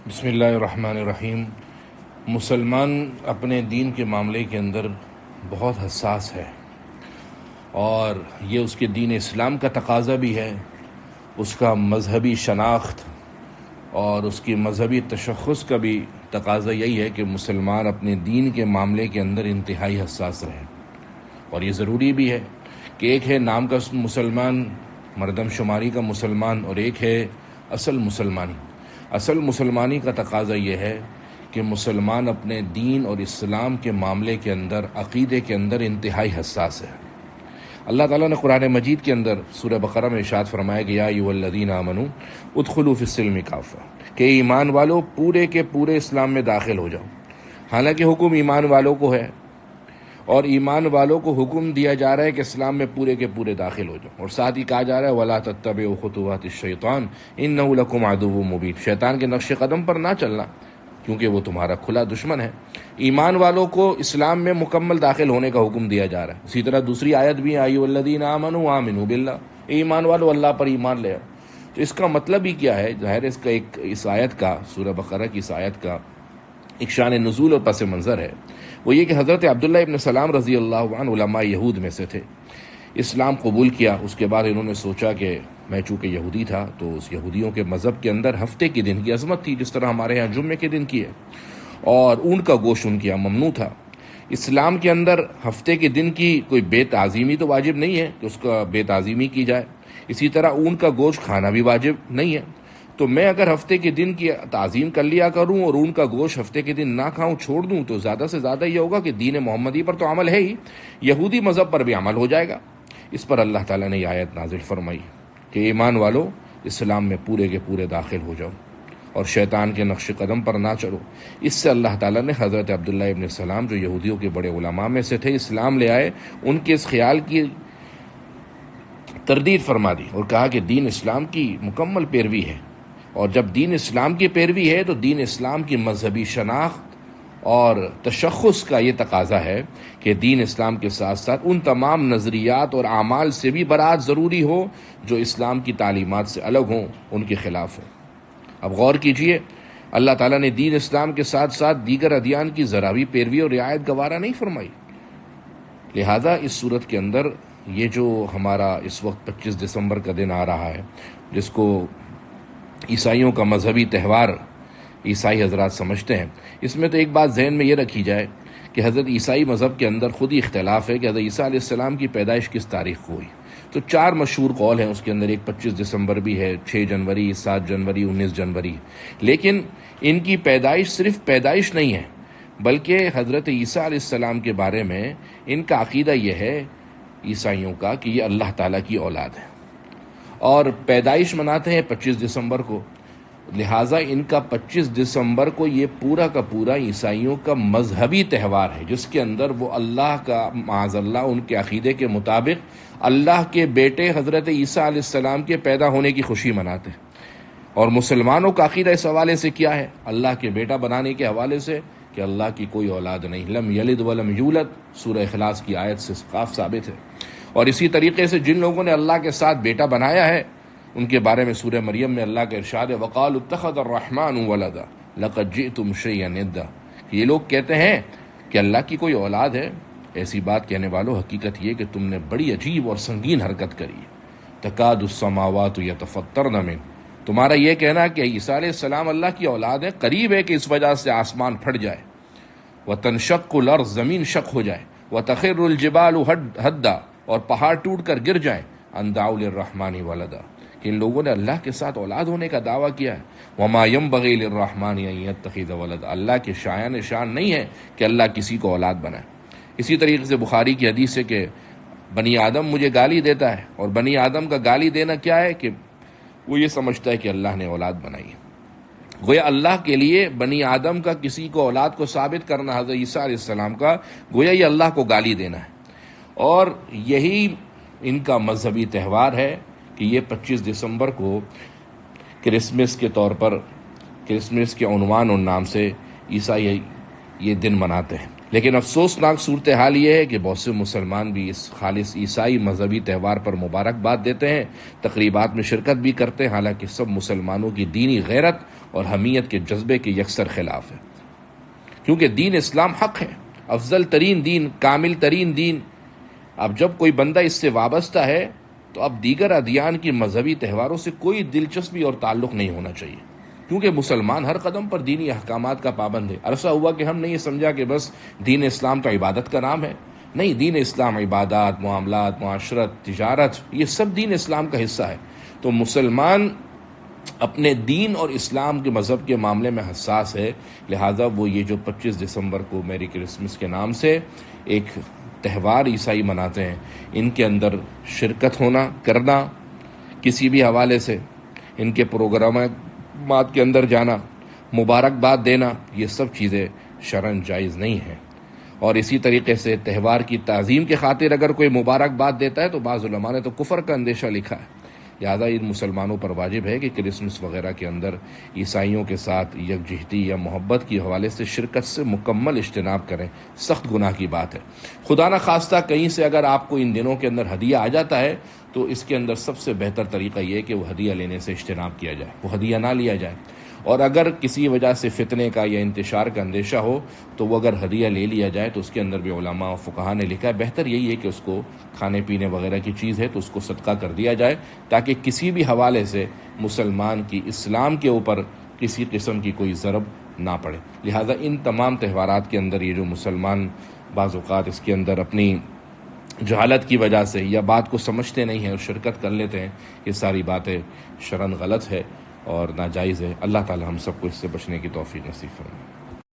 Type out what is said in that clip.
بسم اللہ الرحمن الرحیم۔ مسلمان اپنے دین کے معاملے کے اندر بہت حساس ہے، اور یہ اس کے دین اسلام کا تقاضا بھی ہے، اس کا مذہبی شناخت اور اس کی مذہبی تشخص کا بھی تقاضا یہی ہے کہ مسلمان اپنے دین کے معاملے کے اندر انتہائی حساس رہے۔ اور یہ ضروری بھی ہے کہ ایک ہے نام کا مسلمان، مردم شماری کا مسلمان، اور ایک ہے اصل مسلمانی۔ اصل مسلمانی کا تقاضا یہ ہے کہ مسلمان اپنے دین اور اسلام کے معاملے کے اندر، عقیدے کے اندر انتہائی حساس ہے۔ اللہ تعالیٰ نے قرآن مجید کے اندر سورہ بقرہ میں ارشاد فرمایا کہ یا ایھا الذین آمنوا ادخلوا فی السلم کافہ، کہ ایمان والو پورے کے پورے اسلام میں داخل ہو جاؤ۔ حالانکہ حکم ایمان والوں کو ہے، اور ایمان والوں کو حکم دیا جا رہا ہے کہ اسلام میں پورے کے پورے داخل ہو جاؤ، اور ساتھ ہی کہا جا رہا ہے وَلَا تَتَّبِعُوا خُطُوَاتِ الشَّيْطَانِ إِنَّهُ لَكُمْ عَدُوٌّ مُّبِينٌ، شیطان کے نقش قدم پر نہ چلنا، کیونکہ وہ تمہارا کھلا دشمن ہے۔ ایمان والوں کو اسلام میں مکمل داخل ہونے کا حکم دیا جا رہا ہے۔ اسی طرح دوسری آیت بھی آئی وَالَّذِينَ آمَنُوا آمِنُوا بِاللَّهِ، ایمان والو اللہ پر ایمان لے آؤ۔ تو اس کا مطلب ہی کیا ہے؟ ظاہر اس کا اس آیت کا، سورہ بقرہ کی اس آیت کا ایک شان نزول اور پس منظر ہے، وہ یہ کہ حضرت عبداللہ ابن سلام رضی اللہ عنہ علماء یہود میں سے تھے۔ اسلام قبول کیا، اس کے بعد انہوں نے سوچا کہ میں چونکہ یہودی تھا تو اس یہودیوں کے مذہب کے اندر ہفتے کے دن کی عظمت تھی، جس طرح ہمارے ہاں جمعے کے دن کی ہے، اور اونٹ کا گوشت ان کے یہاں ممنوع تھا۔ اسلام کے اندر ہفتے کے دن کی کوئی بے تعظیمی تو واجب نہیں ہے کہ اس کا بے تعظیمی کی جائے، اسی طرح اونٹ کا گوشت کھانا بھی واجب نہیں ہے۔ تو میں اگر ہفتے کے دن کی تعظیم کر لیا کروں اور اون کا گوشت ہفتے کے دن نہ کھاؤں، چھوڑ دوں، تو زیادہ سے زیادہ یہ ہوگا کہ دین محمدی پر تو عمل ہے ہی، یہودی مذہب پر بھی عمل ہو جائے گا۔ اس پر اللہ تعالیٰ نے یہ آیت نازل فرمائی کہ ایمان والو اسلام میں پورے کے پورے داخل ہو جاؤ اور شیطان کے نقش قدم پر نہ چلو۔ اس سے اللہ تعالیٰ نے حضرت عبداللہ ابن سلام، جو یہودیوں کے بڑے علماء میں سے تھے، اسلام لے آئے، ان کے اس خیال کی تردید فرما دی اور کہا کہ دین اسلام کی مکمل پیروی ہے، اور جب دین اسلام کی پیروی ہے تو دین اسلام کی مذہبی شناخت اور تشخص کا یہ تقاضا ہے کہ دین اسلام کے ساتھ ساتھ ان تمام نظریات اور اعمال سے بھی برات ضروری ہو جو اسلام کی تعلیمات سے الگ ہوں، ان کے خلاف ہوں۔ اب غور کیجئے، اللہ تعالیٰ نے دین اسلام کے ساتھ ساتھ دیگر ادیان کی ذرا بھی پیروی اور رعایت گوارا نہیں فرمائی۔ لہذا اس صورت کے اندر یہ جو ہمارا اس وقت 25 دسمبر کا دن آ رہا ہے، جس کو عیسائیوں کا مذہبی تہوار عیسائی حضرات سمجھتے ہیں، اس میں تو ایک بات ذہن میں یہ رکھی جائے کہ حضرت عیسائی مذہب کے اندر خود ہی اختلاف ہے کہ حضرت عیسیٰ علیہ السلام کی پیدائش کس تاریخ کو ہوئی۔ تو 4 مشہور قول ہیں اس کے اندر، ایک 25 دسمبر بھی ہے، 6 جنوری، 7 جنوری، 19 جنوری۔ لیکن ان کی پیدائش صرف پیدائش نہیں ہے، بلکہ حضرت عیسیٰ علیہ السلام کے بارے میں ان کا عقیدہ یہ ہے عیسائیوں کا کہ یہ اللہ تعالیٰ کی اولاد ہے، اور پیدائش مناتے ہیں 25 دسمبر کو۔ لہٰذا ان کا 25 دسمبر کو یہ پورا کا پورا عیسائیوں کا مذہبی تہوار ہے، جس کے اندر وہ اللہ کا، معاذ اللہ، ان کے عقیدے کے مطابق اللہ کے بیٹے حضرت عیسیٰ علیہ السلام کے پیدا ہونے کی خوشی مناتے ہیں۔ اور مسلمانوں کا عقیدہ اس حوالے سے کیا ہے؟ اللہ کے بیٹا بنانے کے حوالے سے کہ اللہ کی کوئی اولاد نہیں، لم یلد ولم یولد، سورہ اخلاص کی آیت سے صاف ثابت ہے۔ اور اسی طریقے سے جن لوگوں نے اللہ کے ساتھ بیٹا بنایا ہے، ان کے بارے میں سورہ مریم میں اللہ کا ارشاد ہے وَقَالُوا اتَّخَذَ الرَّحْمَٰنُ وَلَدًا لَقَدْ جِئْتُمْ شَيْئًا إِدًّا، کہ یہ لوگ کہتے ہیں کہ اللہ کی کوئی اولاد ہے۔ ایسی بات کہنے والوں، حقیقت یہ کہ تم نے بڑی عجیب اور سنگین حرکت کری ہے۔ تَكَادُ السَّمَاوَاتُ يَتَفَطَّرْنَ مِنْهُ، تمہارا یہ کہنا کہ عیسیٰ علیہ السلام اللہ کی اولاد ہے قریب ہے کہ اس وجہ سے آسمان پھٹ جائے، وَتَنشَقُّ الْأَرْضُ، زمین شق ہو جائے، وَتَخِرُّ الْجِبَالُ هَدًّا، اور پہاڑ ٹوٹ کر گر جائیں، أَن دَعَوْا لِلرَّحْمَٰنِ وَلَدًا، کہ ان لوگوں نے اللہ کے ساتھ اولاد ہونے کا دعویٰ کیا ہے۔ وَمَا يَنبَغِي لِلرَّحْمَٰنِ أَن يَتَّخِذَ وَلَدًا، اللہ کے شایان شان نہیں ہے کہ اللہ کسی کو اولاد بنائے۔ اسی طریقے سے بخاری کی حدیث ہے کہ بنی آدم مجھے گالی دیتا ہے، اور بنی آدم کا گالی دینا کیا ہے کہ وہ یہ سمجھتا ہے کہ اللہ نے اولاد بنائی ہے۔ گویا اللہ کے لیے بنی آدم کا کسی کو اولاد کو ثابت کرنا، حضرت عیسیٰ علیہ السلام کا، گویا یہ اللہ کو گالی دینا ہے۔ اور یہی ان کا مذہبی تہوار ہے کہ یہ 25 دسمبر کو کرسمس کے طور پر، کرسمس کے عنوان اور نام سے عیسائی یہ دن مناتے ہیں۔ لیکن افسوسناک صورتحال یہ ہے کہ بہت سے مسلمان بھی اس خالص عیسائی مذہبی تہوار پر مبارکباد دیتے ہیں، تقریبات میں شرکت بھی کرتے ہیں، حالانکہ سب مسلمانوں کی دینی غیرت اور حمیت کے جذبے کے یکسر خلاف ہے، کیونکہ دین اسلام حق ہے، افضل ترین دین، کامل ترین دین۔ اب جب کوئی بندہ اس سے وابستہ ہے تو اب دیگر ادیان کی مذہبی تہواروں سے کوئی دلچسپی اور تعلق نہیں ہونا چاہیے، کیونکہ مسلمان ہر قدم پر دینی احکامات کا پابند ہے۔ عرصہ ہوا کہ ہم نے یہ سمجھا کہ بس دین اسلام تو عبادت کا نام ہے، نہیں، دین اسلام عبادات، معاملات، معاشرت، تجارت، یہ سب دین اسلام کا حصہ ہے۔ تو مسلمان اپنے دین اور اسلام کے مذہب کے معاملے میں حساس ہے، لہٰذا وہ یہ جو 25 دسمبر کو میری کرسمس کے نام سے ایک تہوار عیسائی مناتے ہیں، ان کے اندر شرکت کرنا کسی بھی حوالے سے، ان کے پروگرامات کے اندر جانا، مبارکباد دینا، یہ سب چیزیں شرعاً جائز نہیں ہیں۔ اور اسی طریقے سے تہوار کی تعظیم کے خاطر اگر کوئی مبارکباد دیتا ہے تو بعض علماء نے تو کفر کا اندیشہ لکھا ہے، لہٰذا ان مسلمانوں پر واجب ہے کہ کرسمس وغیرہ کے اندر عیسائیوں کے ساتھ یکجہتی یا محبت کے حوالے سے شرکت سے مکمل اجتناب کریں، سخت گناہ کی بات ہے۔ خدا نہ خواستہ کہیں سے اگر آپ کو ان دنوں کے اندر ہدیہ آ جاتا ہے تو اس کے اندر سب سے بہتر طریقہ یہ ہے کہ وہ ہدیہ لینے سے اجتناب کیا جائے، وہ ہدیہ نہ لیا جائے۔ اور اگر کسی وجہ سے فتنے کا یا انتشار کا اندیشہ ہو تو وہ اگر ہدیہ لے لیا جائے تو اس کے اندر بھی علماء و فقہا نے لکھا ہے بہتر یہی ہے کہ اس کو کھانے پینے وغیرہ کی چیز ہے تو اس کو صدقہ کر دیا جائے، تاکہ کسی بھی حوالے سے مسلمان کی اسلام کے اوپر کسی قسم کی کوئی ضرب نہ پڑے۔ لہٰذا ان تمام تہوارات کے اندر یہ جو مسلمان بعض اوقات اس کے اندر اپنی جہالت کی وجہ سے یا بات کو سمجھتے نہیں ہیں اور شرکت کر لیتے ہیں، یہ ساری باتیں شرعاً غلط ہے اور ناجائز ہے۔ اللہ تعالی ہم سب کو اس سے بچنے کی توفیق نصیب فرمائے۔